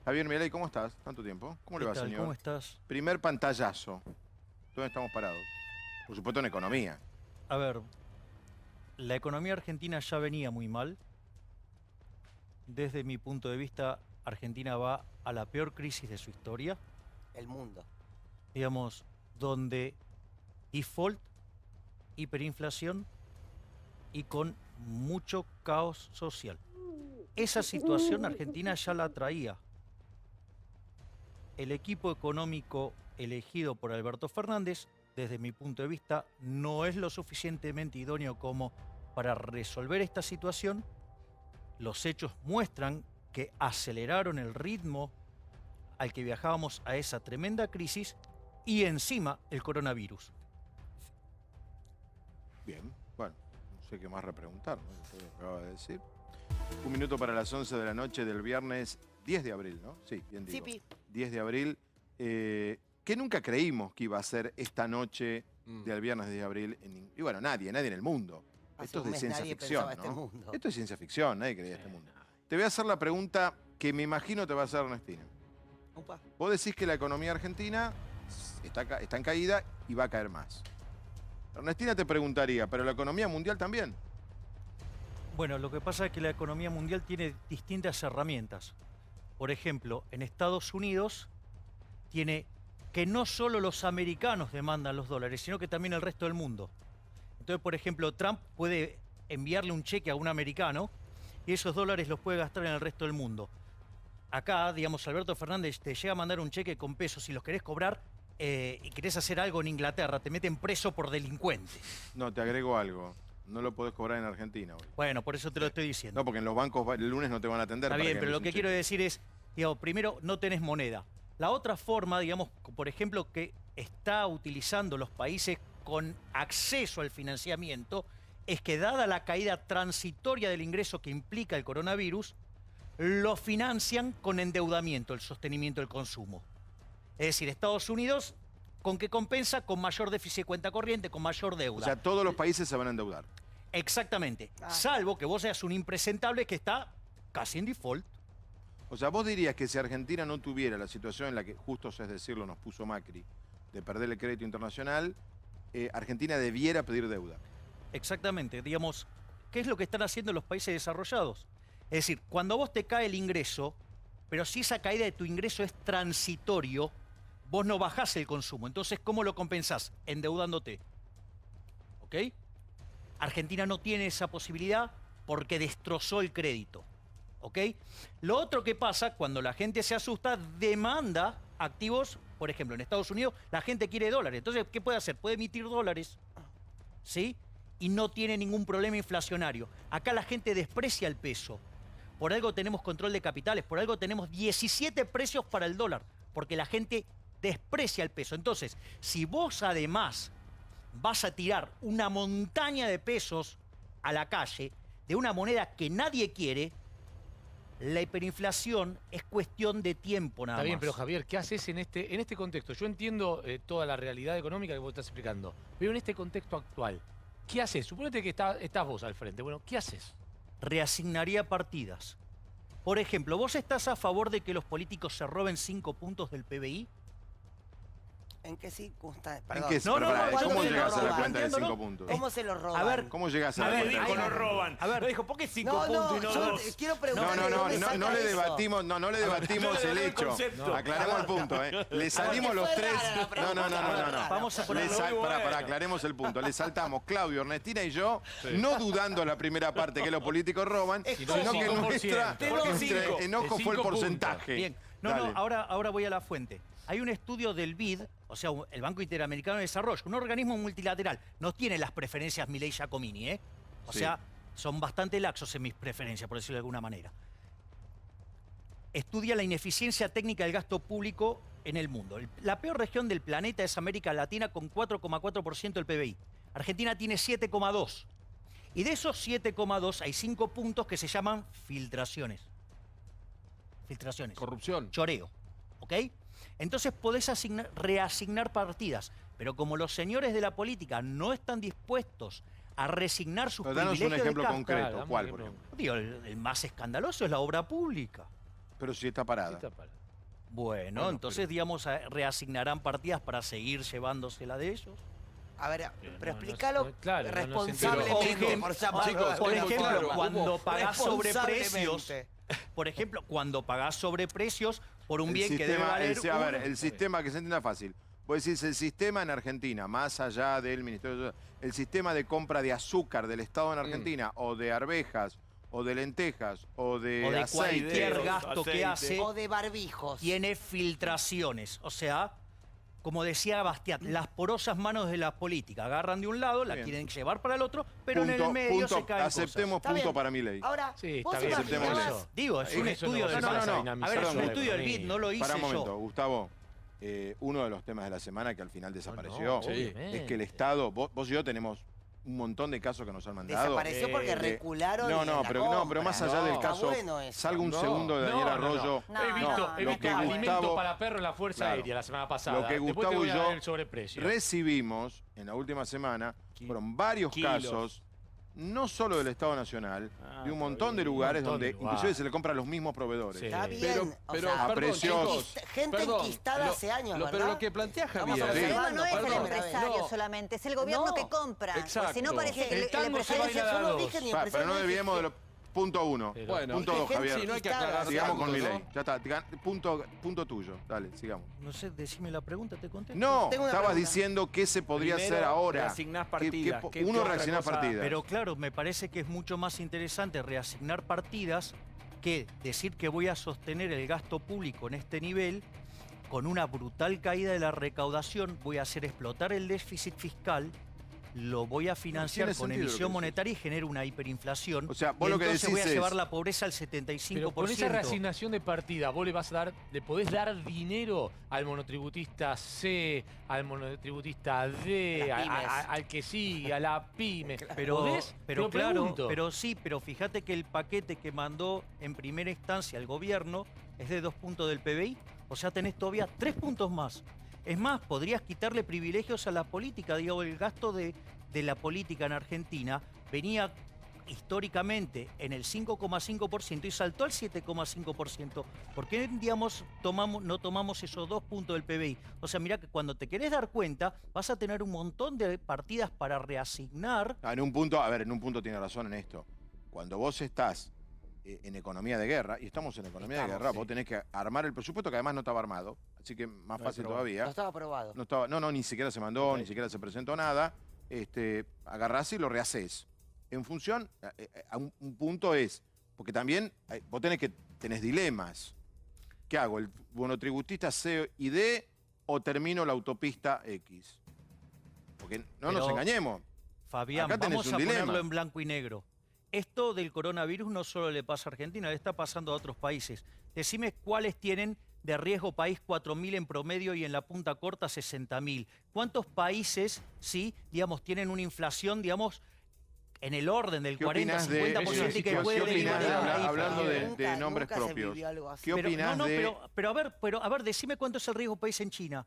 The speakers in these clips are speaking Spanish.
Javier Milei, ¿cómo estás? ¿Tanto tiempo? ¿Cómo le ¿Qué va, tal? señor? ¿Cómo estás? Primer pantallazo. ¿Dónde estamos parados? Por supuesto en economía. A ver, la economía argentina ya venía muy mal. Desde mi punto de vista, Argentina va a la peor crisis de su historia. El mundo. Digamos, donde default, hiperinflación y con mucho caos social. Esa situación Argentina ya la traía. El equipo económico elegido por Alberto Fernández, desde mi punto de vista, no es lo suficientemente idóneo como para resolver esta situación. Los hechos muestran que aceleraron el ritmo al que viajábamos a esa tremenda crisis y encima el coronavirus. Bien, bueno, no sé qué más repreguntar, ¿no? Después de lo que acaba de decir. 1 minuto para las 11 de la noche del viernes 10 de abril, ¿no? Sí, bien digo. Sí, 10 de abril, que nunca creímos que iba a ser esta noche del viernes 10 de abril. Y bueno, nadie en el mundo. Hace Esto es un de mes ciencia nadie ficción, pensaba ¿no? este mundo. Esto es ciencia ficción, nadie creía este mundo. Te voy a hacer la pregunta que me imagino te va a hacer Ernestina. Upa. Vos decís que la economía argentina está en caída y va a caer más. Ernestina te preguntaría, ¿pero la economía mundial también? Bueno, lo que pasa es que la economía mundial tiene distintas herramientas. Por ejemplo, en Estados Unidos tiene que no solo los americanos demandan los dólares, sino que también el resto del mundo. Entonces, por ejemplo, Trump puede enviarle un cheque a un americano y esos dólares los puede gastar en el resto del mundo. Acá, digamos, Alberto Fernández te llega a mandar un cheque con pesos. Si los querés cobrar y querés hacer algo en Inglaterra, te meten preso por delincuente. No, te agrego algo. No lo podés cobrar en Argentina hoy. Bueno, por eso te lo estoy diciendo. No, porque en los bancos el lunes no te van a atender. Está para bien, pero lo envíes que un quiero cheque. decir es, digamos, primero, no tenés moneda. La otra forma, digamos, por ejemplo, que está utilizando los países con acceso al financiamiento, es que dada la caída transitoria del ingreso que implica el coronavirus, lo financian con endeudamiento, el sostenimiento del consumo. Es decir, Estados Unidos, ¿con qué compensa? Con mayor déficit de cuenta corriente, con mayor deuda. O sea, todos los países se van a endeudar. Exactamente. Ah. Salvo que vos seas un impresentable que está casi en default. O sea, vos dirías que si Argentina no tuviera la situación en la que, justo es decirlo, nos puso Macri, de perder el crédito internacional, Argentina debiera pedir deuda. Exactamente. Digamos, ¿qué es lo que están haciendo los países desarrollados? Es decir, cuando a vos te cae el ingreso, pero si esa caída de tu ingreso es transitorio, vos no bajás el consumo. Entonces, ¿cómo lo compensás? Endeudándote. ¿Ok? Argentina no tiene esa posibilidad porque destrozó el crédito. ¿Ok? Lo otro que pasa, cuando la gente se asusta, demanda activos. Por ejemplo, en Estados Unidos la gente quiere dólares. Entonces, ¿qué puede hacer? Puede emitir dólares, ¿sí? Y no tiene ningún problema inflacionario. Acá la gente desprecia el peso. Por algo tenemos control de capitales, por algo tenemos 17 precios para el dólar, porque la gente desprecia el peso. Entonces, si vos además vas a tirar una montaña de pesos a la calle de una moneda que nadie quiere, la hiperinflación es cuestión de tiempo nada más. Está bien, pero Javier, ¿qué haces en este contexto? Yo entiendo toda la realidad económica que vos estás explicando, pero en este contexto actual, ¿qué haces? Suponete que estás vos al frente. Bueno, ¿qué haces? Reasignaría partidas. Por ejemplo, ¿vos estás a favor de que los políticos se roben 5 puntos del PBI? ¿En qué circunstancias? ¿En Perdón. qué? No, Pero pará, ¿cuándo ¿cómo se lo llegas a la roban? cuenta de Planteándolo. 5 puntos? ¿Cómo se lo roban? A ver, ¿Cómo llegas a A la ver, cuenta de dijo, 5 no puntos? roban. A ver. No dijo, ¿por qué 5 No, puntos y no yo 2? quiero No, preguntar. no, ¿de no, dónde no, saca no le eso? debatimos, no le debatimos No le el daba el hecho. concepto. Aclaremos el punto, ¿eh? Le salimos los fue tres. rara la pregunta. No. Vamos a poner... Para, aclaremos el punto. Le saltamos Claudio, Ernestina y yo, no dudando la primera parte que los políticos roban, Es sino como que 5%. nuestro Tengo 5. enojo fue el 5 porcentaje. Bien. No, Dale. ahora voy a la fuente. Hay un estudio del BID, o sea, el Banco Interamericano de Desarrollo, un organismo multilateral. No tiene las preferencias Milei Giacomini, ¿eh? O Sí. sea, son bastante laxos en mis preferencias, por decirlo de alguna manera. Estudia la ineficiencia técnica del gasto público en el mundo. La peor región del planeta es América Latina con 4,4% del PBI. Argentina tiene 7,2%. Y de esos 7,2 hay 5 puntos que se llaman filtraciones. Filtraciones. Corrupción. Choreo. ¿Ok? Entonces podés reasignar partidas. Pero como los señores de la política no están dispuestos a resignar sus Pero danos un privilegios ejemplo de casta, concreto. Claro, ¿Cuál, dame por un ejemplo? digo, el más escandaloso es la obra pública. Pero si está parada. Sí está parada. Bueno, Bueno, entonces, pero- digamos, reasignarán partidas para seguir llevándosela de ellos. A ver, Pero pero no, explícalo no, claro, no se enteró. responsablemente, Pero- por llamarlo chicos, de Por alguna ejemplo, forma. cuando pagás sobreprecios, Responsablemente. por ejemplo, cuando pagás sobreprecios por un bien que debe sistema, valer a ver, uno. el sistema, que se entienda fácil. Vos decís, el sistema en Argentina, más allá del Ministerio de... El sistema de compra de azúcar del Estado en Argentina, o de arvejas, o de lentejas, o de o de aceite... cualquier gasto que aceite. hace, O de barbijos. tiene filtraciones. O sea, como decía Bastiat, las porosas manos de la política agarran de un lado, la Bien. quieren llevar para el otro, pero en el Punto, medio punto, se caen aceptemos Está punto bien. para mi ley. Ahora, Sí, vos está bien. Aceptemos imaginás- eso. Digo, es un Eso estudio no del vas a Banco. dinamizar A ver, es un la estudio del economía. BID, no lo hice Para un yo. momento, Gustavo. Uno de los temas de la semana que al final desapareció no, es que el Estado, vos y yo tenemos un montón de casos que nos han mandado. Desapareció porque de- recularon No, en no, la pero compra. más allá No. del Está caso, bueno eso. salgo un No. segundo de Daniel Arroyo. No, He visto, no, he lo visto que alimento Gustavo- para perro en la Fuerza Claro. Aérea la semana pasada. Lo que Después Gustavo te voy y a yo dar el sobreprecio. recibimos en la última semana, fueron varios Kilos. casos, no solo del Estado Nacional, Ah, de un está montón de bien. lugares Un montón donde de inclusive lugares. se le compra a los mismos proveedores. Sí. Está bien. Pero, o pero sea, a perdón, precios. chicos, gente perdón, enquistada hace años, pero ¿verdad? lo que plantea Estamos Javier... El Sí. problema no es el perdón. empresario No. solamente, es el gobierno No. que compra. Porque si no Exacto. parece que El el tango se empresario baila Yo a no dos. dije ni Pero no empresario, desviemos de dije- lo... Punto uno. Pero- Bueno, Punto dije dos, gente Javier. si no hay que aclarar Sigamos algo, con mi ¿no? ley. Ya está. Punto tuyo. Dale, sigamos. No sé, decime la pregunta, te contesto. No, Tengo una estabas pregunta. diciendo qué se podría Primero, hacer ahora. reasignás ¿Qué- partidas. qué- ¿Qué uno otra reasigna cosa? partidas. Pero claro, me parece que es mucho más interesante reasignar partidas que decir que voy a sostener el gasto público en este nivel con una brutal caída de la recaudación, voy a hacer explotar el déficit fiscal, lo voy a financiar tiene con sentido lo que emisión decís. monetaria y genero una hiperinflación. O sea, vos y lo que entonces voy a decís llevar es- la pobreza al 75%. Pero con esa reasignación de partida, vos le vas a dar, le podés dar dinero al monotributista C, al monotributista D, Las pymes. al que sigue, a la pyme. Pero, ¿Podés? pero Te lo claro, pregunto. pero sí, pero fíjate que el paquete que mandó en primera instancia el gobierno es de 2 puntos del PBI, o sea, tenés todavía 3 puntos más. Es más, podrías quitarle privilegios a la política, digo, el gasto de la política en Argentina venía históricamente en el 5,5% y saltó al 7,5%. ¿Por qué, digamos, no tomamos esos 2 puntos del PBI? O sea, mira que cuando te querés dar cuenta, vas a tener un montón de partidas para reasignar. En un punto tiene razón en esto. Cuando vos estás en economía de guerra, y estamos en economía de Estamos, guerra, sí. vos tenés que armar el presupuesto que además no estaba armado, así que más No fácil aprobado. todavía. No estaba aprobado. No, ni siquiera se mandó, Ok. ni siquiera se presentó nada. Agarrás y lo rehaces. En función, a un punto es, porque también vos tenés dilemas. ¿Qué hago? ¿El monotributista C y D o termino la autopista X? Porque no nos Pero- engañemos. Fabián, Acá tenés vamos un a dilema. ponerlo en blanco y negro. Esto del coronavirus no solo le pasa a Argentina, le está pasando a otros países. Decime cuáles tienen de riesgo país 4.000 en promedio y en la punta corta 60.000. ¿Cuántos países, sí, digamos, tienen una inflación, digamos, en el orden del ¿Qué 40, opinás de 50% y que qué puede opinás derivar de en hablar- una hablando de, inflación? Nunca- nombres nunca se propios? vivió algo así. ¿Qué opinás no, de...? pero a ver, decime cuánto es el riesgo país en China.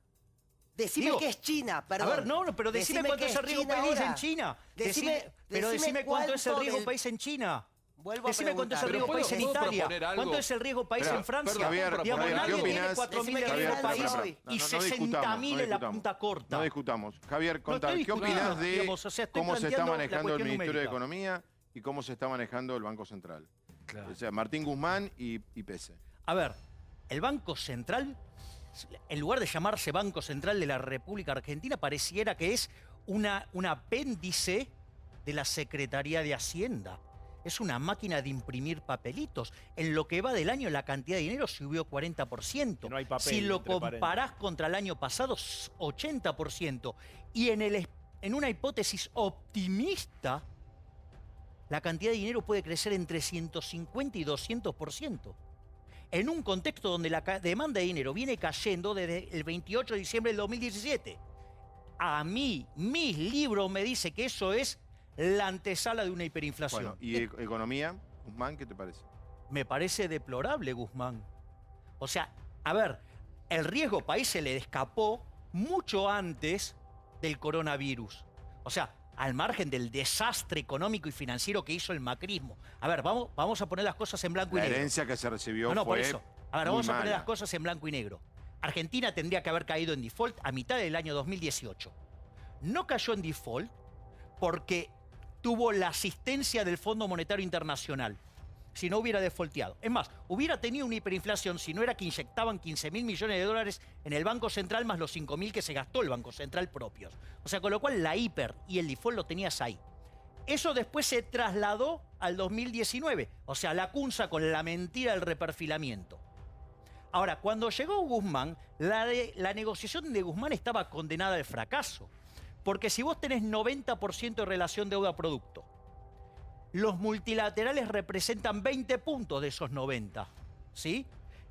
Decime Digo, que es China, perdón. A ver, no, pero decime cuánto es el riesgo China país ahora. en China. Decime Decime cuánto es el cuánto riesgo del- país en China. Vuelvo a Decime cuánto es el preguntar. riesgo Pero país en ¿puedo Italia. proponer algo? ¿Cuánto es el riesgo país Espera, en Francia? perdón, Javier, Digamos, Javier, nadie ¿qué tiene opinás? 4.000 de Decime riesgo qué país opinás. y No, no 60.000 en la discutamos. punta corta. No discutamos. Javier, No contá, estoy ¿qué discutiendo, opinás de digamos, o sea, estoy cómo se está planteando la manejando el cuestión Ministerio de numérica. Economía y cómo se está manejando el Banco Central? Claro. O sea, Martín Guzmán y Pese. A ver, el Banco Central, en lugar de llamarse Banco Central de la República Argentina, pareciera que es un apéndice de la Secretaría de Hacienda. Es una máquina de imprimir papelitos. En lo que va del año, la cantidad de dinero subió 40%. Que no hay papel, si lo entre comparás contra el año pasado, 80%. Y en una hipótesis optimista, la cantidad de dinero puede crecer entre 150 y 200%. En un contexto donde la demanda de dinero viene cayendo desde el 28 de diciembre del 2017. A mí, mis libros me dice que eso es la antesala de una hiperinflación. Bueno, ¿y economía? Guzmán, ¿qué te parece? Me parece deplorable, Guzmán. O sea, a ver, el riesgo país se le escapó mucho antes del coronavirus. O sea, al margen del desastre económico y financiero que hizo el macrismo. A ver, vamos a poner las cosas en blanco y La negro. herencia que se recibió No, por fue eso. A ver, Muy vamos a poner mala. las cosas en blanco y negro. Argentina tendría que haber caído en default a mitad del año 2018. No cayó en default porque tuvo la asistencia del Fondo Monetario Internacional. Si no hubiera defaulteado. Es más, hubiera tenido una hiperinflación si no era que inyectaban 15.000 millones de dólares en el Banco Central más los 5.000 que se gastó el Banco Central propios. O sea, con lo cual la hiper y el default lo tenías ahí. Eso después se trasladó al 2019. O sea, la cunza con la mentira del reperfilamiento. Ahora, cuando llegó Guzmán, la negociación de Guzmán estaba condenada al fracaso. Porque si vos tenés 90% de relación deuda-producto, los multilaterales representan 20 puntos de esos 90, ¿sí?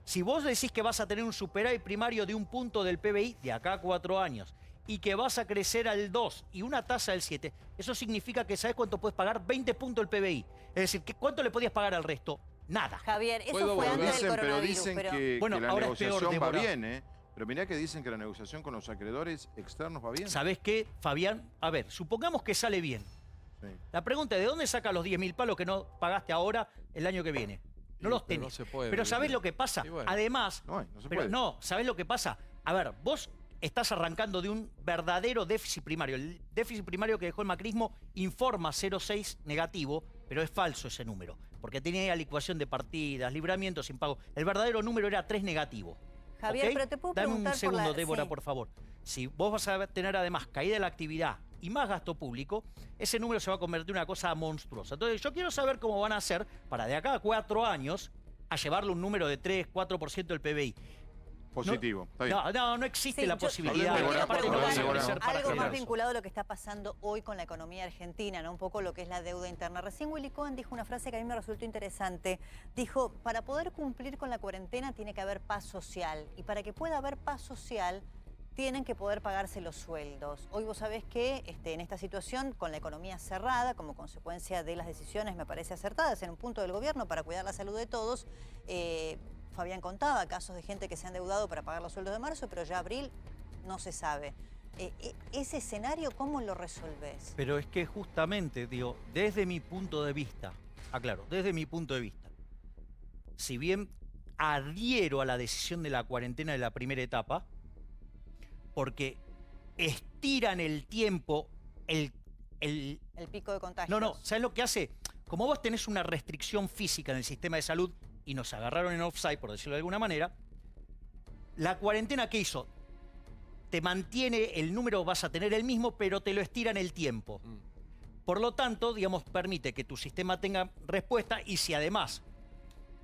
Si vos decís que vas a tener un superávit primario de 1 punto del PBI de acá a 4 años y que vas a crecer al 2 y una tasa del 7, eso significa que ¿sabés cuánto puedes pagar? 20 puntos del PBI. Es decir, ¿cuánto le podías pagar al resto? Nada. Javier, eso ¿Puedo fue volver? antes del Pero coronavirus, dicen pero... Bueno, que la ahora es peor, negociación va Débora. bien, ¿eh? Pero mirá que dicen que la negociación con los acreedores externos va bien. ¿Sabés qué, Fabián? A ver, supongamos que sale bien. Sí. La pregunta es, ¿de dónde sacas los 10.000 palos que no pagaste ahora el año que viene? No Y, los pero no tenés. se puede, Pero porque- ¿sabés lo que pasa? Y bueno. Además, No hay, no se pero puede. no, ¿sabés lo que pasa? A ver, vos estás arrancando de un verdadero déficit primario. El déficit primario que dejó el macrismo informa 0,6 negativo, pero es falso ese número, porque tenía liquidación de partidas, libramientos, impago. El verdadero número era 3 negativo. Javier, ¿ok? pero te puedo Dame preguntar un segundo, por la... Débora, sí. por favor. Si vos vas a tener además caída de la actividad y más gasto público, ese número se va a convertir en una cosa monstruosa. Entonces, yo quiero saber cómo van a hacer para de acá a 4 años a llevarle un número de 3, 4% del PBI. Positivo, está bien. No existe Sí, la yo- posibilidad. Hablemos Y de aparte no Débora, vas a Débora. crecer para Algo más generar eso. vinculado a lo que está pasando hoy con la economía argentina, ¿no? Un poco lo que es la deuda interna. Recién Willy Cohen dijo una frase que a mí me resultó interesante. Dijo, para poder cumplir con la cuarentena tiene que haber paz social. Y para que pueda haber paz social, tienen que poder pagarse los sueldos. Hoy vos sabés que en esta situación, con la economía cerrada, como consecuencia de las decisiones, me parece acertadas en un punto del gobierno para cuidar la salud de todos, Fabián contaba casos de gente que se han endeudado para pagar los sueldos de marzo, pero ya abril no se sabe. Ese escenario, ¿cómo lo resolvés? Pero es que justamente, digo, desde mi punto de vista, aclaro, desde mi punto de vista, si bien adhiero a la decisión de la cuarentena de la primera etapa, porque estiran el tiempo, el El pico de contagios. No, ¿sabes lo que hace? Como vos tenés una restricción física en el sistema de salud y nos agarraron en offside, por decirlo de alguna manera, la cuarentena, ¿qué hizo? Te mantiene, el número vas a tener el mismo, pero te lo estira en el tiempo. Por lo tanto, digamos, permite que tu sistema tenga respuesta y si además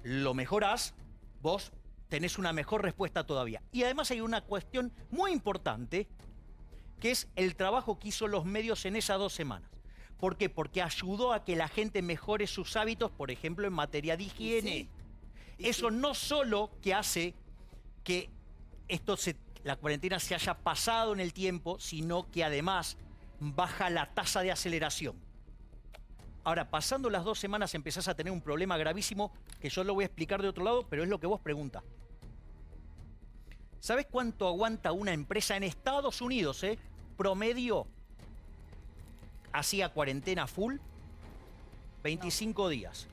lo mejorás, vos tenés una mejor respuesta todavía. Y además hay una cuestión muy importante, que es el trabajo que hizo los medios en esas 2 semanas. ¿Por qué? Porque ayudó a que la gente mejore sus hábitos, por ejemplo, en materia de higiene. Eso no solo que hace que la cuarentena se haya pasado en el tiempo, sino que además baja la tasa de aceleración. Ahora, pasando las 2 semanas empezás a tener un problema gravísimo que yo lo voy a explicar de otro lado, pero es lo que vos preguntás. ¿Sabés cuánto aguanta una empresa en Estados Unidos, promedio, hacía cuarentena full? 25 días.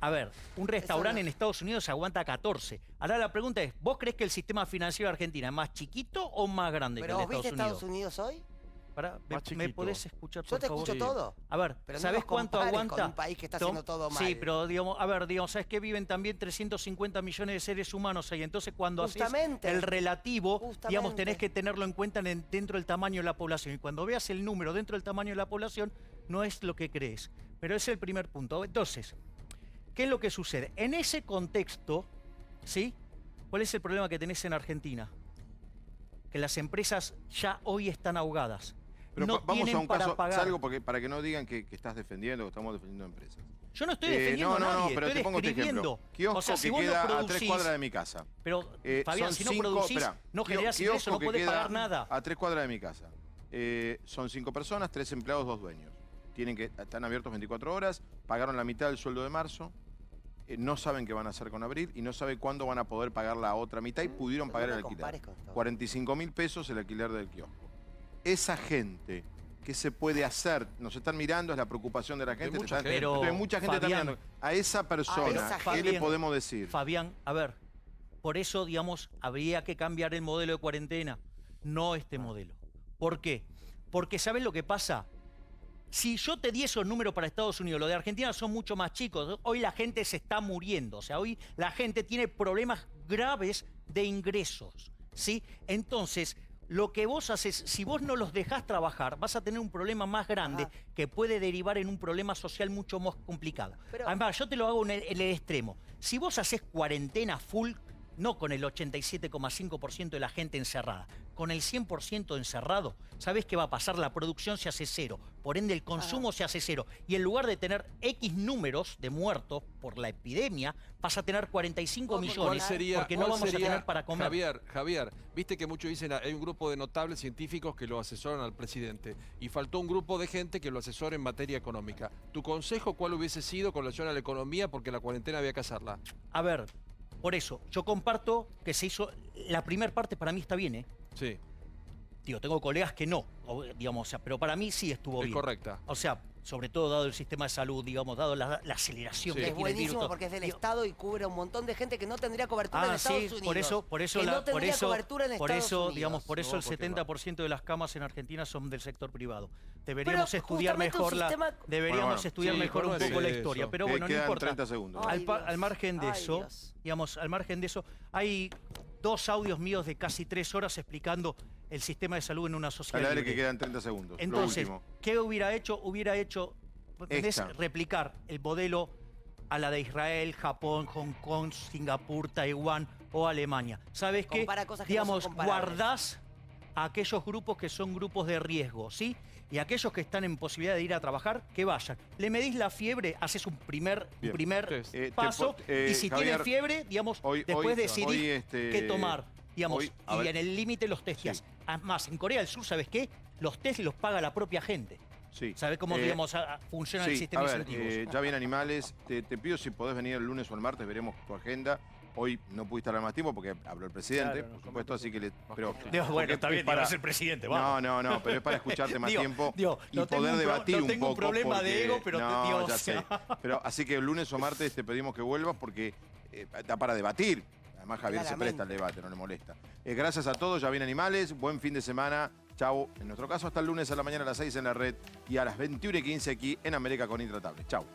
A ver, un restaurante en Estados Unidos aguanta 14. Ahora la pregunta es, ¿vos crees que el sistema financiero de Argentina es más chiquito o más grande ¿Pero que el vos de viste Estados Estados Unidos? Unidos hoy? Pará, ¿me chiquito. podés escuchar, Yo por te favor? escucho todo. A ver, Pero no ¿sabés nos cuánto compares aguanta? con un país que está haciendo todo mal. Sí, pero digamos, a ver, digamos, ¿sabes que viven también 350 millones de seres humanos ahí? Entonces, cuando haces Justamente. el relativo, digamos, Justamente. tenés que tenerlo en cuenta dentro del tamaño de la población. Y cuando veas el número dentro del tamaño de la población, no es lo que crees. Pero es el primer punto. Entonces, ¿qué es lo que sucede? En ese contexto, ¿sí? ¿Cuál es el problema que tenés en Argentina? Que las empresas ya hoy están ahogadas. Pero no vamos tienen a un para caso, pagar. salgo para que no digan que estás defendiendo, que estamos defendiendo empresas. Yo no estoy defendiendo a nadie, pero estoy te pongo este describiendo. ejemplo. Kiosco O sea, si que vos no queda a 3 producís, cuadras de mi casa. pero Fabián, son si no 5, producís, espera, no generás kiosco ingreso, no que podés queda pagar nada. A 3 cuadras de mi casa. Son 5 personas, 3 empleados, 2 dueños. Están abiertos 24 horas, pagaron la mitad del sueldo de marzo, no saben qué van a hacer con abril y no saben cuándo van a poder pagar la otra mitad y pudieron Pero pagar no el me alquiler. compares con esto. 45.000 pesos el alquiler del kiosco. Esa gente, ¿qué se puede hacer? Nos están mirando, es la preocupación de la gente. mucha Entonces, gente. mucha gente está Fabián, mirando. A esa persona, esa ¿qué le gente. podemos decir? Fabián, a ver, Por eso, digamos, habría que cambiar el modelo de cuarentena, no este modelo. ¿Por qué? Porque ¿sabes lo que pasa? Si yo te di esos números para Estados Unidos, los de Argentina son mucho más chicos. Hoy la gente se está muriendo. O sea, hoy la gente tiene problemas graves de ingresos, ¿sí? Entonces, lo que vos haces, si vos no los dejás trabajar, vas a tener un problema más grande que puede derivar en un problema social mucho más complicado. Pero- Además, yo te lo hago en el extremo. Si vos haces cuarentena full, no con el 87,5% de la gente encerrada, con el 100% encerrado, ¿sabés qué va a pasar? La producción se hace cero, por ende el consumo se hace cero. Y en lugar de tener X números de muertos por la epidemia, vas a tener 45 ¿Cómo? millones, porque no cuál vamos a sería- tener para comer. Javier, viste que muchos dicen hay un grupo de notables científicos que lo asesoran al presidente y faltó un grupo de gente que lo asesora en materia económica. ¿Tu consejo cuál hubiese sido con relación a la economía? Porque la cuarentena había que hacerla. A ver, por eso, yo comparto que se hizo, la primera parte para mí está bien, ¿eh? Sí, Digo, tengo colegas que no, digamos, o sea, pero para mí sí estuvo es bien. correcta. O sea, sobre todo dado el sistema de salud, digamos, dado la aceleración Sí. que Es tiene el virus. buenísimo porque es del Digo, Estado y cubre a un montón de gente que no tendría cobertura en Estados Unidos. por eso, que no tendría cobertura en por Estados eso, Unidos. digamos, por eso No, el porque 70% de las camas en Argentina son del sector privado. Deberíamos Pero estudiar justamente un mejor sistema- deberíamos Bueno, estudiar sí, mejor un bueno, poco la sí, historia, eso. pero bueno, no Quedan importa. 30 segundos. Ay, Al margen de Ay, eso, Dios. digamos, al margen de eso, hay 2 audios míos de casi 3 horas explicando el sistema de salud en una sociedad Dale, que libre. quedan 30 segundos. Entonces, lo último. ¿qué hubiera hecho? Hubiera hecho, ¿entendés? Esta. Replicar el modelo a la de Israel, Japón, Hong Kong, Singapur, Taiwán o Alemania. ¿Sabes qué? Compara cosas que no Digamos, son comparables. guardás a aquellos grupos que son grupos de riesgo, ¿sí? Y aquellos que están en posibilidad de ir a trabajar, que vayan. Le medís la fiebre, haces un primer Bien. Test. paso, y si Javier, tiene fiebre, digamos, hoy- después hoy- decidís hoy, qué tomar. Digamos, hoy, a y ver. en el límite los testeas. Sí. Además, en Corea del Sur, ¿sabes qué? Los test los paga la propia gente. Sí. ¿Sabes cómo, digamos, funciona el Sí, sistema a de ver, incentivos? ya bien animales, te pido si podés venir el lunes o el martes, veremos tu agenda. Hoy no pudiste hablar más tiempo porque habló el presidente, Claro, por supuesto, así que pero Digo, bueno, porque está es bien, para- es el presidente, No, vamos. no, pero es para escucharte más Digo, tiempo digo, y no tengo poder un pro- debatir no un tengo un poco. problema de porque- ego, pero no, digo, ya o sea. sé. Pero así que el lunes o martes te pedimos que vuelvas porque está para debatir. Además Javier se presta al debate, no le molesta. Gracias a todos, ya bien animales, buen fin de semana. Chau. En nuestro caso hasta el lunes a la mañana a las 6 en la red y a las 21:15 aquí en América con Intratable. Chau.